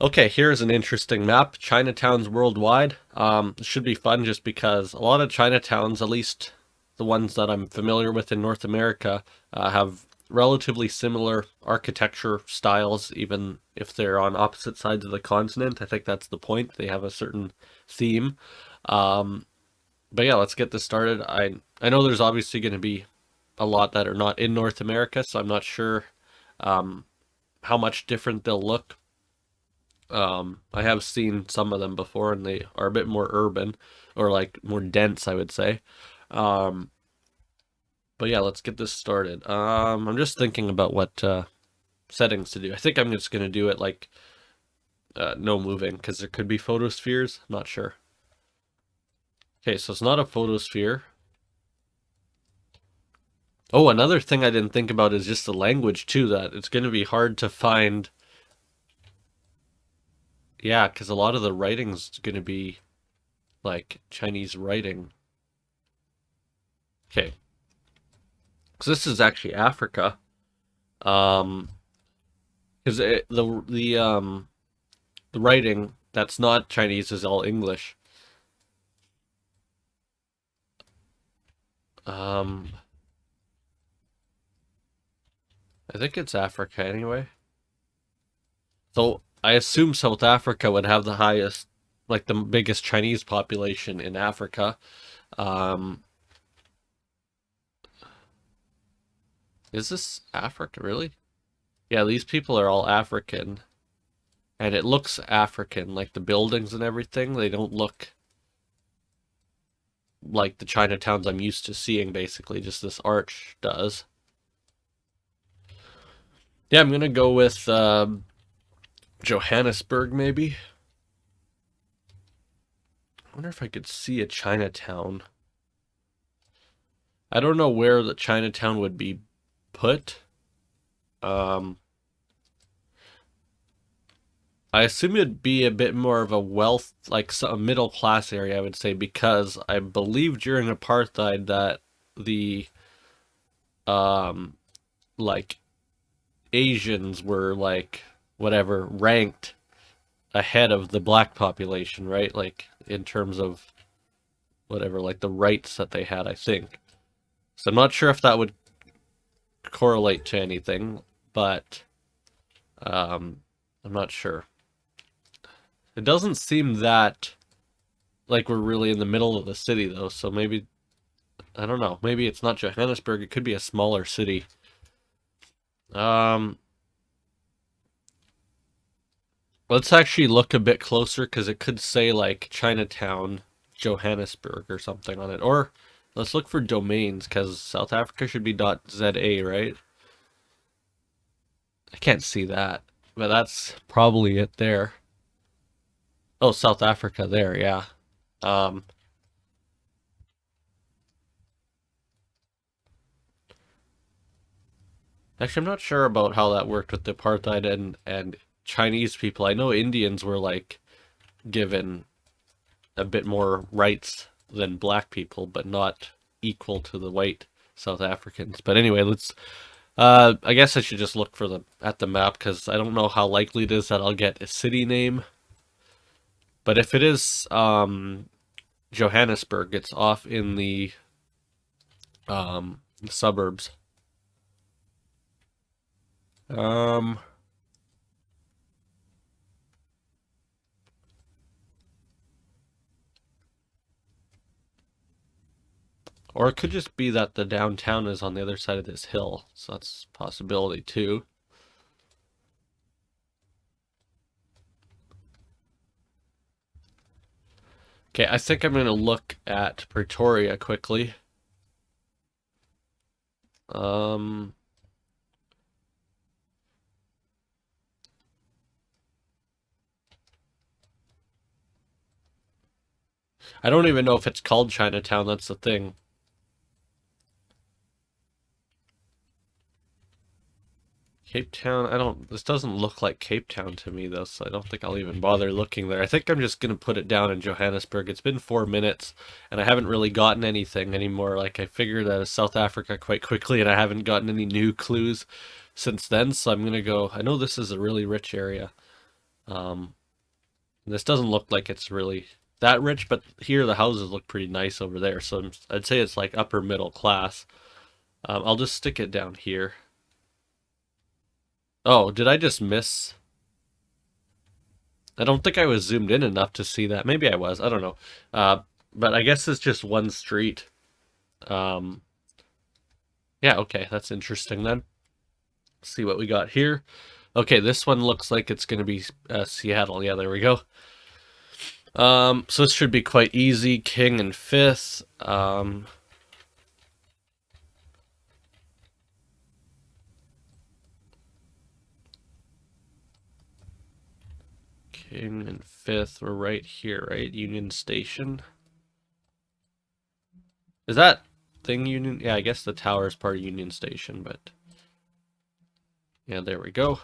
Okay, here's an interesting map. Chinatowns worldwide. It should be fun just because a lot of Chinatowns, at least the ones that I'm familiar with in North America, have relatively similar architecture styles, even if they're on opposite sides of the continent. I think that's the point. They have a certain theme. Um, but yeah, let's get this started. I know there's obviously going to be a lot that are not in North America, so I'm not sure um, how much different they'll look. I have seen some of them before, and they are a bit more urban, or like more dense, I would say. Um, but yeah, let's get this started. I'm just thinking about what settings to do. I think I'm just gonna do it like no moving, because there could be photospheres. I'm not sure. Okay, so it's not a photosphere. Oh, another thing I didn't think about is just the language too. That it's gonna be hard to find. Yeah, because a lot of the writing's gonna be like Chinese writing. Okay, so this is actually Africa. Um, because the writing that's not Chinese is all English. Um, I think it's Africa anyway. So I assume South Africa would have the highest, like the biggest Chinese population in Africa. Um, is this Africa really? Yeah, these people are all African, and it looks African, like the buildings and everything. They don't look like the Chinatowns I'm used to seeing, basically, just this arch does. Yeah, I'm gonna go with Johannesburg, maybe. I wonder if I could see a Chinatown. I don't know where the Chinatown would be put. Um, I assume it'd be a bit more of a wealth, like a middle class area, I would say, because I believe during apartheid that the um, like Asians were like whatever ranked ahead of the black population, right? Like in terms of whatever, like the rights that they had, I think. So I'm not sure if that would correlate to anything, but um, I'm not sure. It doesn't seem that like we're really in the middle of the city though, so maybe I don't know. Maybe it's not Johannesburg. It could be a smaller city. Um, let's actually look a bit closer because it could say like Chinatown, Johannesburg or something on it. Or let's look for domains because South Africa should be .za, right? I can't see that, but that's probably it there. Oh, South Africa there, yeah. Um, Actually, I'm not sure about how that worked with the apartheid and Chinese people. I know Indians were like given a bit more rights than black people, but not equal to the white South Africans. But anyway, let's. I guess I should just look for the at the map because I don't know how likely it is that I'll get a city name. But if it is Johannesburg, it's off in the suburbs. Um, or it could just be that the downtown is on the other side of this hill, so that's a possibility too. Okay, I think I'm gonna look at Pretoria quickly. Um, I don't even know if it's called Chinatown, that's the thing. Cape Town, I don't, this doesn't look like Cape Town to me though, so I don't think I'll even bother looking there. I think I'm just gonna put it down in Johannesburg. It's been 4 minutes and I haven't really gotten anything anymore. Like I figured out of South Africa quite quickly and I haven't gotten any new clues since then, so I'm gonna go, I know this is a really rich area. This doesn't look like it's really that rich, but here the houses look pretty nice over there. So I'd say it's like upper middle class. I'll just stick it down here. Oh, did I just miss? I don't think I was zoomed in enough to see that. Maybe I was. I don't know. But I guess it's just one street. Um, yeah, okay, that's interesting then. Let's see what we got here. Okay, this one looks like it's going to be Seattle. Yeah, there we go. So this should be quite easy. King and fifth. King and fifth. We're right here, right? Union Station. Is that thing Union? Yeah, I guess the tower is part of Union Station, but yeah, there we go.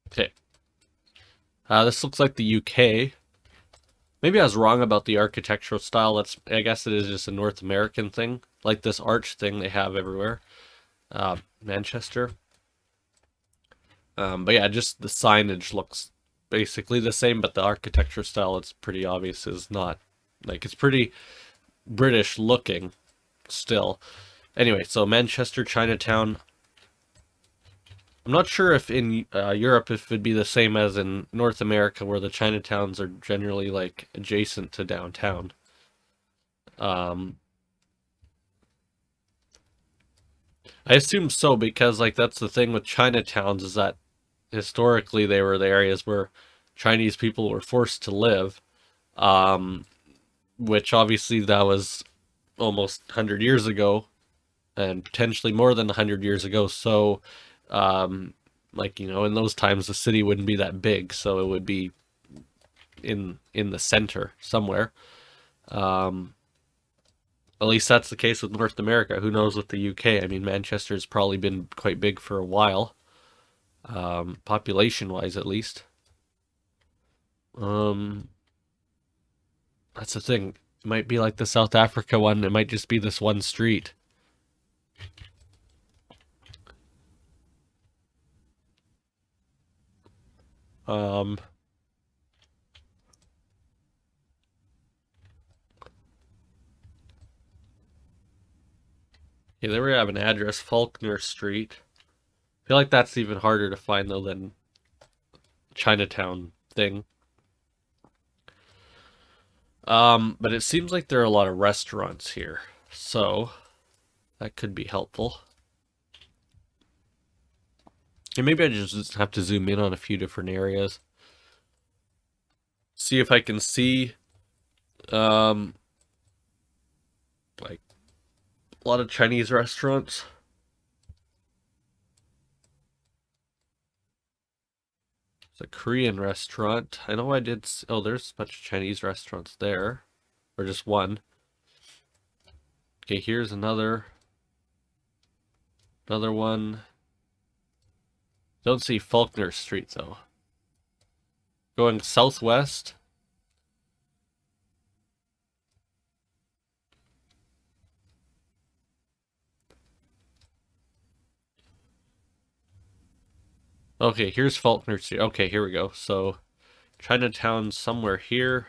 Okay. This looks like the UK. Maybe I was wrong about the architectural style. I guess it is just a North American thing, like this arch thing they have everywhere. Manchester. But yeah, just the signage looks basically the same, but the architecture style, it's pretty obvious, is not. Like, it's pretty British looking still. Anyway, so Manchester, Chinatown. I'm not sure if in Europe if it'd be the same as in North America, where the Chinatowns are generally like adjacent to downtown. I assume so, because like that's the thing with Chinatowns, is that historically they were the areas where Chinese people were forced to live, which obviously that was almost 100 years ago, and potentially more than 100 years ago. So, like, you know, in those times the city wouldn't be that big, so it would be in the center somewhere. At least that's the case with North America. Who knows with the UK? I mean, Manchester's probably been quite big for a while, population-wise at least. Um, that's the thing. It might be like the South Africa one. It might just be this one street. Um, yeah, there we have an address, Faulkner Street. I feel like that's even harder to find though than Chinatown thing. But it seems like there are a lot of restaurants here, so that could be helpful. And maybe I just have to zoom in on a few different areas. See if I can see, um, like a lot of Chinese restaurants. It's a Korean restaurant. I know I did. Oh, there's a bunch of Chinese restaurants there, or just one. Okay, here's another one. Don't see Faulkner Street though. Going southwest. Okay, here's Faulkner Street. Okay, here we go. So Chinatown somewhere here.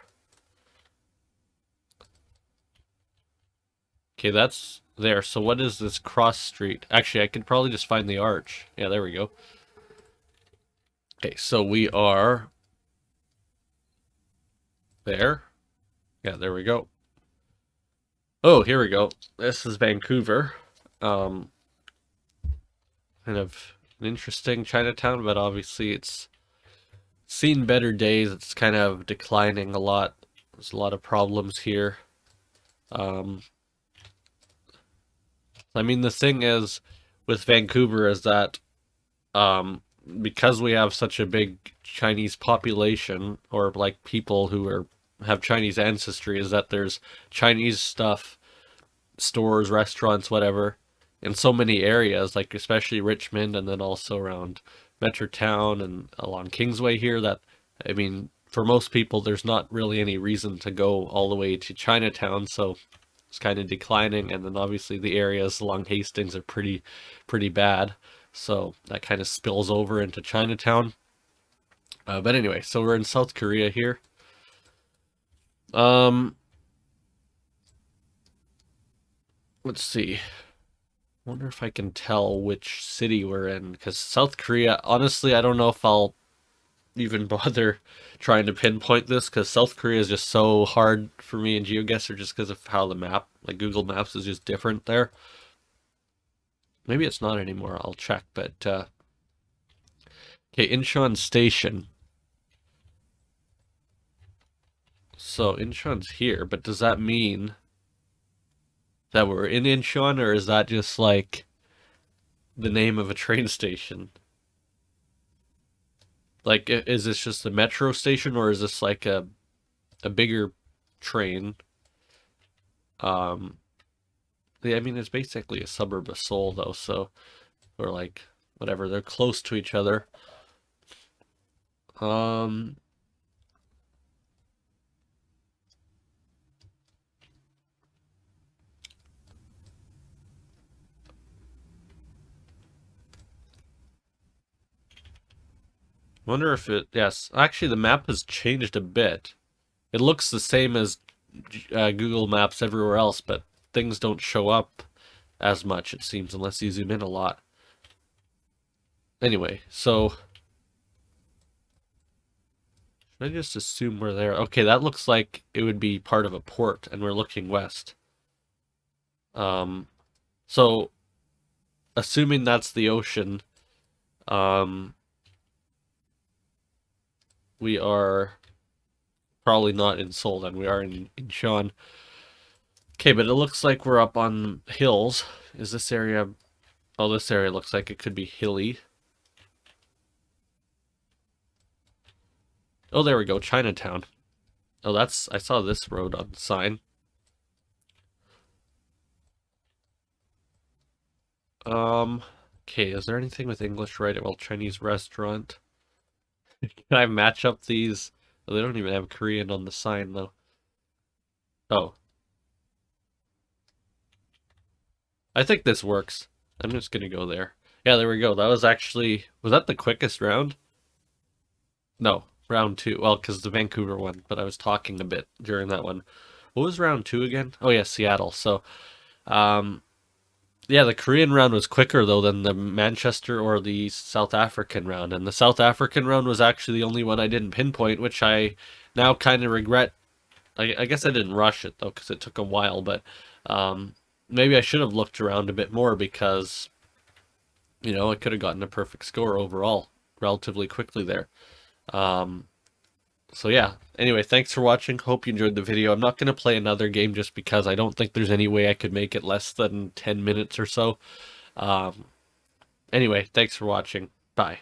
Okay, that's there. So what is this cross street? Actually, I could probably just find the arch. Yeah, there we go. Okay, so we are there. Yeah, there we go. Oh, here we go. This is Vancouver. Kind of an interesting Chinatown, but obviously it's seen better days. It's kind of declining a lot. There's a lot of problems here. I mean, the thing is with Vancouver is that because we have such a big Chinese population, or like people who have Chinese ancestry, is that there's Chinese stuff, stores, restaurants, whatever, in so many areas, like especially Richmond, and then also around Metrotown and along Kingsway here, that, I mean, for most people, there's not really any reason to go all the way to Chinatown, so it's kind of declining. And then obviously the areas along Hastings are pretty bad. So that kind of spills over into Chinatown. But anyway, so we're in South Korea here. Let's see. Wonder if I can tell which city we're in, because South Korea, honestly, I don't know if I'll even bother trying to pinpoint this, because South Korea is just so hard for me in GeoGuessr just because of how the map, like Google Maps, is just different there. Maybe it's not anymore, I'll check, but okay, Incheon Station. So Incheon's here, but does that mean that we're in Incheon, or is that just like the name of a train station? Like, is this just a metro station, or is this like a bigger train? Yeah, I mean, it's basically a suburb of Seoul, though, so or like whatever, they're close to each other. Um, Wonder if it. Yes, actually, the map has changed a bit. It looks the same as Google Maps everywhere else, but things don't show up as much, it seems, unless you zoom in a lot. Anyway, so should I just assume we're there? Okay, that looks like it would be part of a port, and we're looking west. So assuming that's the ocean, um, we are probably not in Seoul, then we are in Incheon. Okay, but it looks like we're up on hills. Is this area... Oh, this area looks like it could be hilly. Oh, there we go, Chinatown. Oh, that's... I saw this road on the sign. Okay, is there anything with English right? Well, Chinese restaurant. Can I match up these? Oh, they don't even have Korean on the sign, though. Oh. I think this works. I'm just gonna go there. Yeah, there we go. That was actually... Was that the quickest round? No, round two. Well, because the Vancouver one, but I was talking a bit during that one. What was round two again? Oh, yeah, Seattle. So, um, yeah, the Korean round was quicker, though, than the Manchester or the South African round. And the South African round was actually the only one I didn't pinpoint, which I now kind of regret. I guess I didn't rush it, though, because it took a while, but maybe I should have looked around a bit more because, I could have gotten a perfect score overall relatively quickly there. So yeah, anyway, thanks for watching. Hope you enjoyed the video. I'm not going to play another game just because I don't think there's any way I could make it less than 10 minutes or so. Anyway, thanks for watching. Bye.